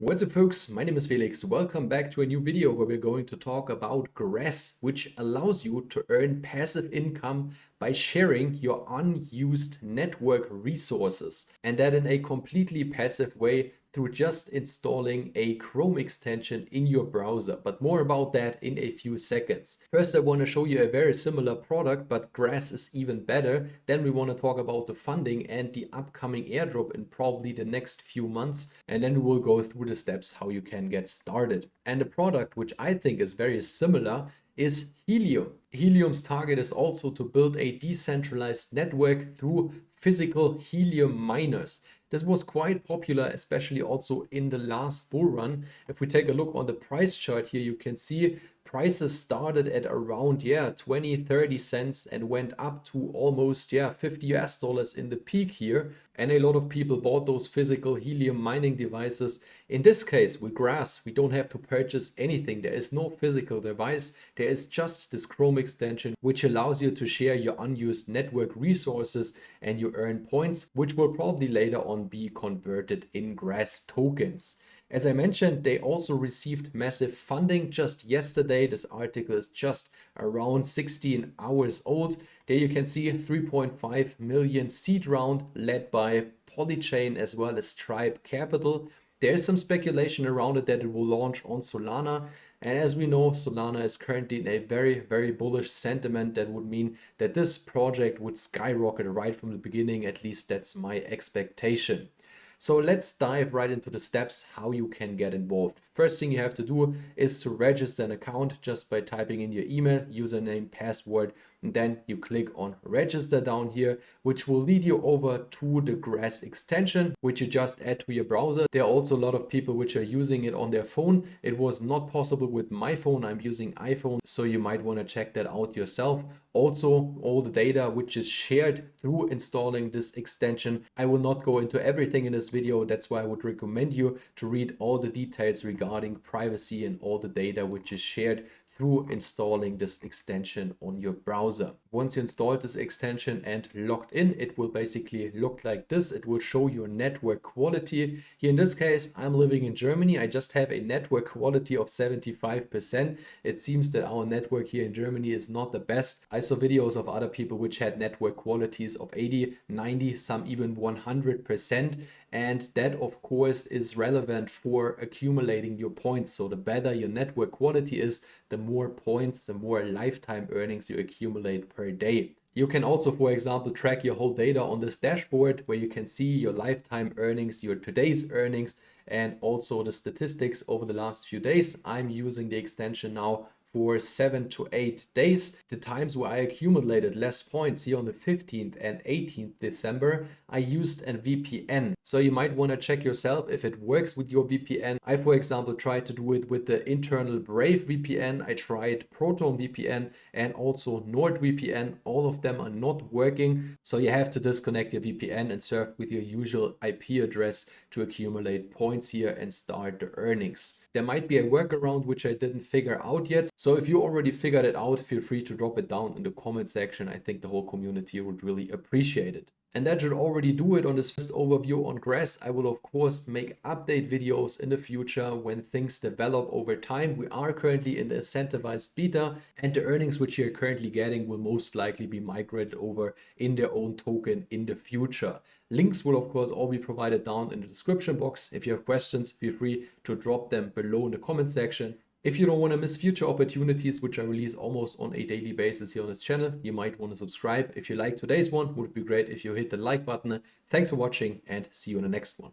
What's up folks, my name is Felix. Welcome back to a new video where we're going to talk about Grass, which allows you to earn passive income by sharing your unused network resources, and that in a completely passive way through just installing a Chrome extension in your browser. But more about that in a few seconds. First, I want to show you a very similar product, but Grass is even better. Then we want to talk about the funding and the upcoming airdrop in probably the next few months. And then we will go through the steps how you can get started. And the product, which I think is very similar, is Helium. Helium's target is also to build a decentralized network through physical Helium miners. This was quite popular, especially also in the last bull run. If we take a look on the price chart here, you can see prices started at around 20-30 cents and went up to almost 50 US dollars in the peak here, and a lot of people bought those physical Helium mining devices. In this case with Grass, we don't have to purchase anything. There is no physical device, there is just this Chrome extension which allows you to share your unused network resources, and you earn points which will probably later on be converted in Grass tokens. As I mentioned, they also received massive funding just yesterday. This article is just around 16 hours old. There you can see 3.5 million seed round led by Polychain as well as Stripe Capital. There is some speculation around it that it will launch on Solana. And as we know, Solana is currently in a very bullish sentiment. That would mean that this project would skyrocket right from the beginning. At least that's my expectation. So let's dive right into the steps how you can get involved. First thing you have to do is to register an account just by typing in your email, username, password, and then you click on register down here, which will lead you over to the Grass extension, which you just add to your browser. There are also a lot of people which are using it on their phone. It was not possible with my phone. I'm using iPhone, so you might want to check that out yourself. Also, all the data which is shared through installing this extension. I will not go into everything in this video. That's why I would recommend you to read all the details regarding privacy and all the data which is shared through installing this extension on your browser. Once you install this extension and logged in, it will basically look like this. It will show your network quality. Here in this case, I'm living in Germany. I just have a network quality of 75%. It seems that our network here in Germany is not the best. I saw videos of other people which had network qualities of 80, 90, some even 100%. And that of course is relevant for accumulating your points. So the better your network quality is, the more points, the more lifetime earnings you accumulate per day. You can also, for example, track your whole data on this dashboard where you can see your lifetime earnings, your today's earnings, and also the statistics over the last few days. I'm using the extension now for 7 to 8 days. The times where I accumulated less points here on the 15th and 18th December, I used a VPN. So you might want to check yourself if it works with your VPN. I, for example, tried to do it with the internal Brave VPN. I tried Proton VPN and also NordVPN. All of them are not working. So you have to disconnect your VPN and surf with your usual IP address to accumulate points here and start the earnings. There might be a workaround which I didn't figure out yet. So if you already figured it out, feel free to drop it down in the comment section. I think the whole community would really appreciate it. And that should already do it on this first overview on Grass. I will of course make update videos in the future when things develop over time. We are currently in the incentivized beta, and the earnings which you're currently getting will most likely be migrated over in their own token in the future. Links will of course all be provided down in the description box. If you have questions, feel free to drop them below in the comment section. If you don't want to miss future opportunities, which I release almost on a daily basis here on this channel, you might want to subscribe. If you like today's one, it would be great if you hit the like button. Thanks for watching and see you in the next one.